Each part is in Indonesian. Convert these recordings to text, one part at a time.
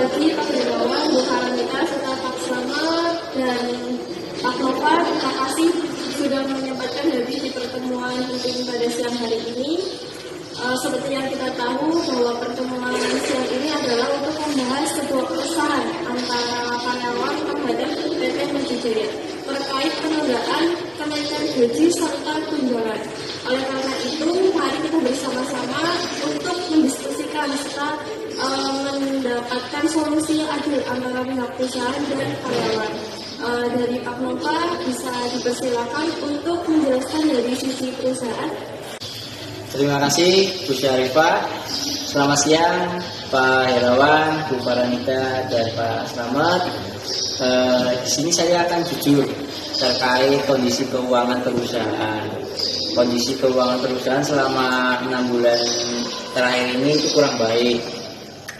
lagi Pak Hermawan, Bu Karanita, serta Pak Slamet dan Pak Nova. Terima kasih sudah menyempatkan hadir di pertemuan penting pada siang hari ini. Seperti yang kita tahu bahwa pertemuan siang ini adalah untuk membahas sebuah keresahan antara karyawan terhadap PT Medijaya terkait penundaan kenaikan gaji serta tunjangan. Oleh karena itu, mari kita bersama-sama untuk mendiskusikan serta mendapatkan solusi yang adil antara pihak perusahaan dan karyawan. Dari Pak Nova bisa dipersilakan untuk menjelaskan dari sisi perusahaan. Terima kasih Bu Syarifah. Selamat siang Pak Herawan, Bu Karanita, dan Pak Slamet. Di sini saya akan jujur terkait kondisi keuangan perusahaan. Kondisi keuangan perusahaan selama 6 bulan terakhir ini itu kurang baik,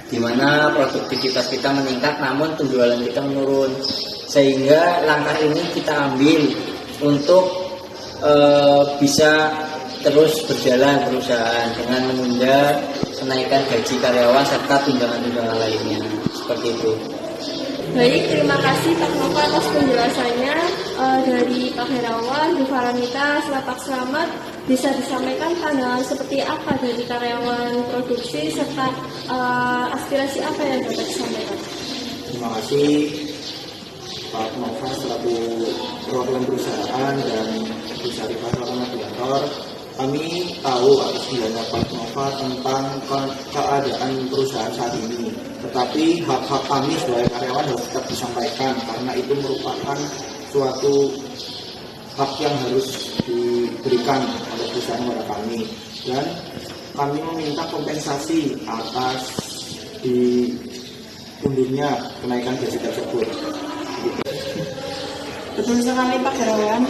di mana produktivitas kita meningkat namun penjualan kita menurun, sehingga langkah ini kita ambil untuk bisa terus berjalan perusahaan dengan menunda kenaikan gaji karyawan serta tunjangan-tunjangan lainnya, seperti itu. Baik, terima kasih Pak Nova atas penjelasannya. Dari Pak Herawan, Bu Karanita, serta Pak Slamet, bisa disampaikan pandangan seperti apa dari karyawan produksi serta aspirasi apa yang dapat disampaikan? Terima kasih Pak Nova selaku perwakilan perusahaan dan Bu Syarifah selaku moderator. Kami tahu atas penjelasan Pak Nova tentang keadaan perusahaan saat ini, tetapi hak-hak kami sebagai karyawan harus tetap disampaikan karena itu merupakan suatu hak yang harus diberikan oleh perusahaan kepada kami, dan kami meminta kompensasi atas diundurnya kenaikan gaji tersebut. Betul sekali Pak Herawan.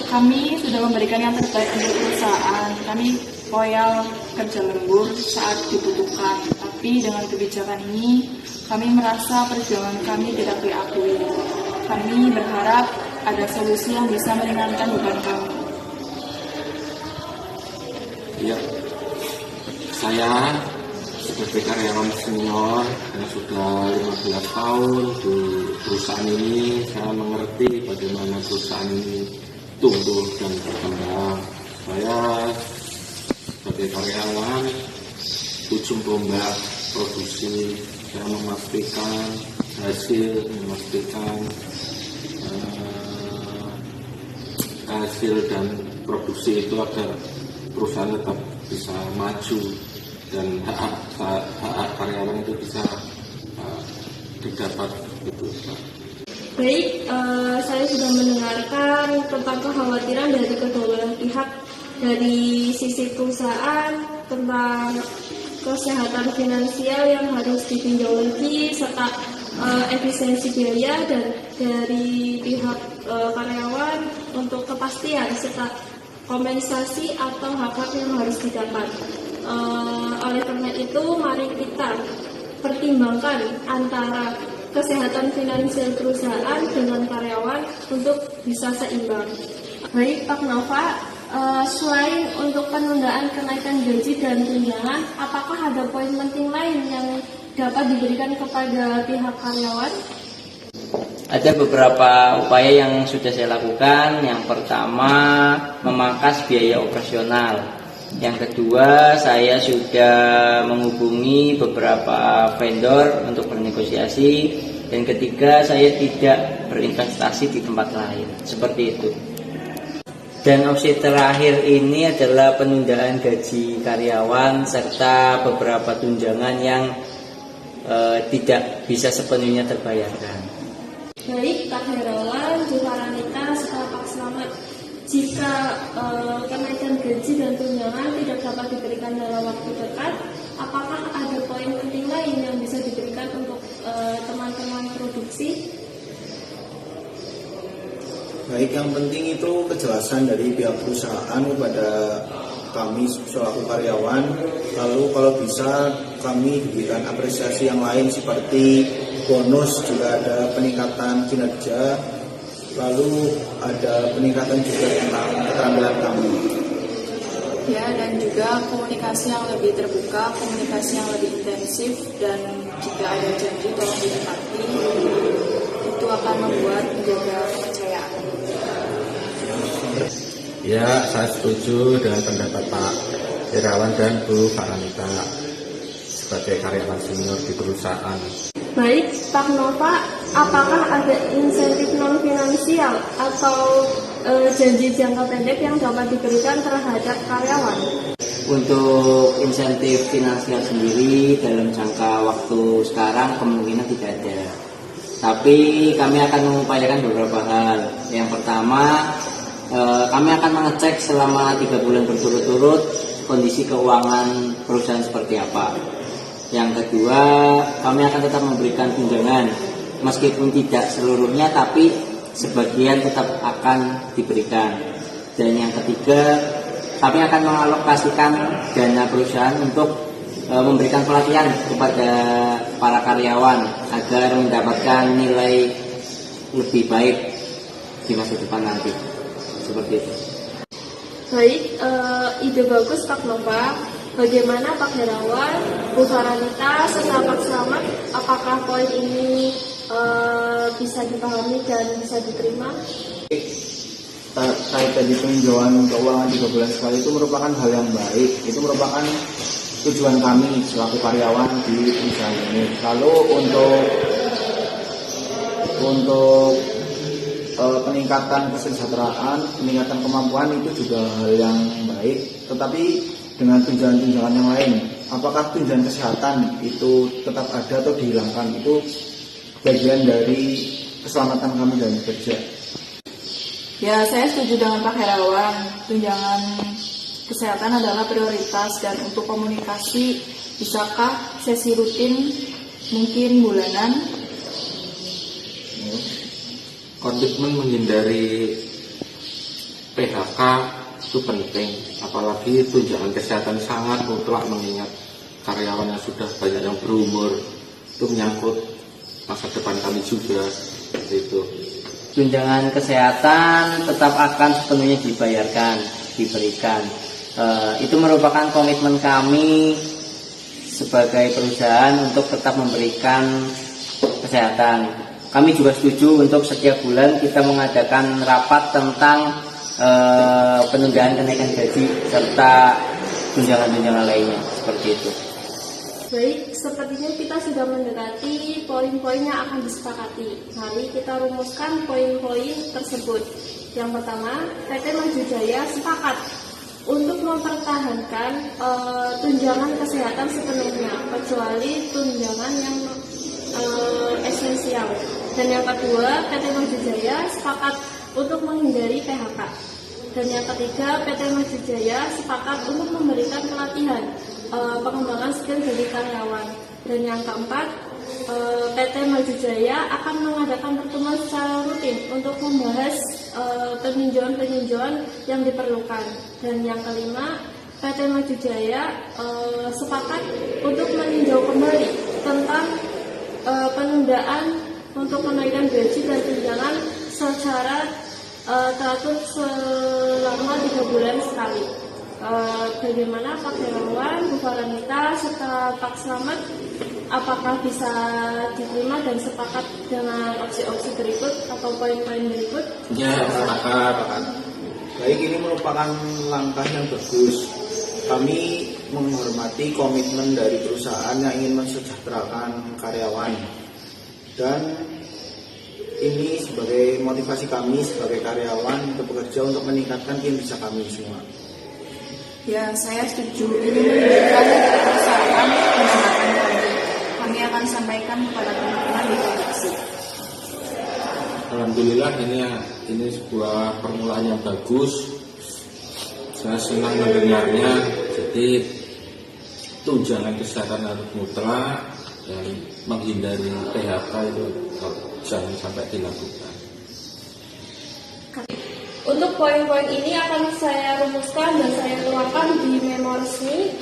Kami sudah memberikan yang terbaik untuk perusahaan. Kami loyal kerja lembur saat dibutuhkan. Tapi dengan kebijakan ini, kami merasa perjuangan kami tidak diakui. Kami berharap ada solusi yang bisa meringankan beban kami. Ya, saya sebagai karyawan senior yang sudah 15 tahun di perusahaan ini, saya mengerti bagaimana perusahaan ini tumbuh dan berkembang. Saya sebagai karyawan ujung tombak produksi, saya memastikan hasil dan produksi itu agar perusahaan tetap bisa maju dan hak karyawan itu bisa didapat gitu. Baik, saya sudah mendengarkan tentang kekhawatiran dari kedua belah pihak, dari sisi perusahaan tentang kesehatan finansial yang harus ditinjau lagi serta efisiensi biaya, dan dari pihak karyawan untuk kepastian serta kompensasi atau hak-hak yang harus didapat. Oleh karena itu, mari kita pertimbangkan antara kesehatan finansial perusahaan dengan karyawan untuk bisa seimbang. Baik Pak Nova, selain untuk penundaan kenaikan gaji dan tunjangan, apakah ada poin penting lain yang dapat diberikan kepada pihak karyawan? Ada beberapa upaya yang sudah saya lakukan. Yang pertama, memangkas biaya operasional. Yang kedua, saya sudah menghubungi beberapa vendor untuk bernegosiasi. Dan ketiga, saya tidak berinvestasi di tempat lain. Seperti itu. Dan opsi terakhir ini adalah penundaan gaji karyawan serta beberapa tunjangan yang tidak bisa sepenuhnya terbayarkan. Baik Pak Herawan, Bu Karanita, serta Pak Slamet, jika kenaikan gaji dan tunjangan tidak dapat diberikan dalam waktu dekat, apakah ada poin penting lain yang bisa diberikan untuk teman-teman produksi? Baik, yang penting itu kejelasan dari pihak perusahaan kepada kami selaku karyawan. Lalu kalau bisa kami diberikan apresiasi yang lain seperti bonus jika ada peningkatan kinerja, lalu ada peningkatan juga tentang keterampilan kami. Ya, dan juga komunikasi yang lebih terbuka, komunikasi yang lebih intensif, dan jika ada janji tolong ditepati. Itu akan membuat menjaga kepercayaan. Ya, saya setuju dengan pendapat Pak Irawan dan Bu Faranita sebagai karyawan senior di perusahaan. Baik, Pak Nova, apakah ada insentif non-finansial atau janji jangka pendek yang dapat diberikan terhadap karyawan? Untuk insentif finansial sendiri dalam jangka waktu sekarang kemungkinan tidak ada. Tapi kami akan mengupayakan beberapa hal. Yang pertama, kami akan mengecek selama 3 bulan berturut-turut kondisi keuangan perusahaan seperti apa. Yang kedua, kami akan tetap memberikan tunjangan, meskipun tidak seluruhnya, tapi sebagian tetap akan diberikan. Dan yang ketiga, kami akan mengalokasikan dana perusahaan untuk memberikan pelatihan kepada para karyawan agar mendapatkan nilai lebih baik di masa depan nanti. Seperti itu. Baik, ide bagus Pak Nova. Bagaimana Pak Herawan, Bu Faranita, serta Pak Slamet, apakah poin ini bisa dipahami dan bisa diterima? Terkait tadi peninjauan keuangan 3 bulan sekali itu merupakan hal yang baik. Itu merupakan tujuan kami selaku karyawan di perusahaan ini. Lalu untuk peningkatan kesejahteraan, peningkatan kemampuan itu juga hal yang baik. Tetapi dengan tunjangan-tunjangan yang lain, apakah tunjangan kesehatan itu tetap ada atau dihilangkan? Itu bagian dari keselamatan kami dalam bekerja. Ya, saya setuju dengan Pak Herawan. Tunjangan kesehatan adalah prioritas, dan untuk komunikasi, bisakah sesi rutin mungkin bulanan? Komitmen menghindari PHK itu penting, apalagi tunjangan kesehatan sangat mutlak mengingat karyawan yang sudah banyak yang berumur, itu menyangkut masa depan kami juga. Seperti itu. Tunjangan kesehatan tetap akan sepenuhnya diberikan. Itu merupakan komitmen kami sebagai perusahaan untuk tetap memberikan kesehatan. Kami juga setuju untuk setiap bulan kita mengadakan rapat tentang penundaan kenaikan gaji serta tunjangan-tunjangan lainnya, seperti itu. Baik, sepertinya kita sudah mendekati poin-poin yang akan disepakati. Mari kita rumuskan poin-poin tersebut. Yang pertama, PT Maju Jaya sepakat untuk mempertahankan tunjangan kesehatan sepenuhnya, kecuali tunjangan yang esensial. Dan yang kedua, PT Maju Jaya sepakat untuk menghindari PHK. Dan yang ketiga, PT Maju Jaya sepakat untuk memberikan pelatihan pengembangan skill bagi karyawan. Dan yang keempat, PT Maju Jaya akan mengadakan pertemuan secara rutin untuk membahas peninjauan-peninjauan yang diperlukan. Dan yang kelima, PT Maju Jaya sepakat untuk meninjau kembali tentang penundaan untuk kenaikan gaji dan tunjangan secara teratur selama 3 bulan sekali. Bagaimana Pak Herawan, Bu Faranita, serta Pak Slamet, apakah bisa diterima dan sepakat dengan opsi-opsi berikut atau poin-poin berikut? Ya, sepakat. Baik, ini merupakan langkah yang bagus. Kami menghormati komitmen dari perusahaan yang ingin mensejahterakan karyawan, dan ini sebagai motivasi kami sebagai karyawan untuk bekerja untuk meningkatkan kinerja kami semua. Ya, saya setuju. Ini menunjukkan perusahaan mendengarkan kami. Kami akan sampaikan kepada teman-teman di redaksi. Alhamdulillah, ini sebuah permulaan yang bagus. Saya senang mendengarnya. Jadi tunjangan kesehatan harus mutlak dan menghindari PHK itu jangan sampai dilakukan. Untuk poin-poin ini akan saya rumuskan dan saya keluarkan di memo resmi,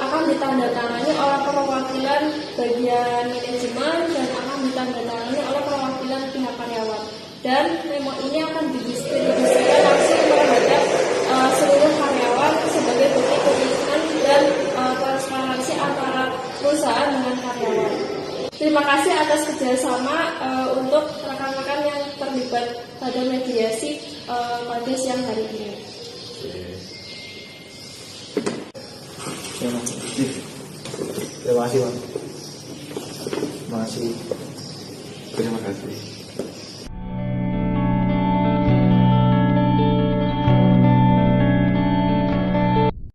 akan ditandatangani oleh perwakilan bagian manajemen dan akan ditandatangani oleh perwakilan pihak karyawan. Dan memo ini akan didistribusikan langsung terhadap seluruh karyawan sebagai bukti komitmen dan transparansi antara Terima kasih atas kerjasama untuk rekan-rekan yang terlibat pada mediasi pada siang hari ini. Terima kasih, Pak. Terima kasih. Terima kasih.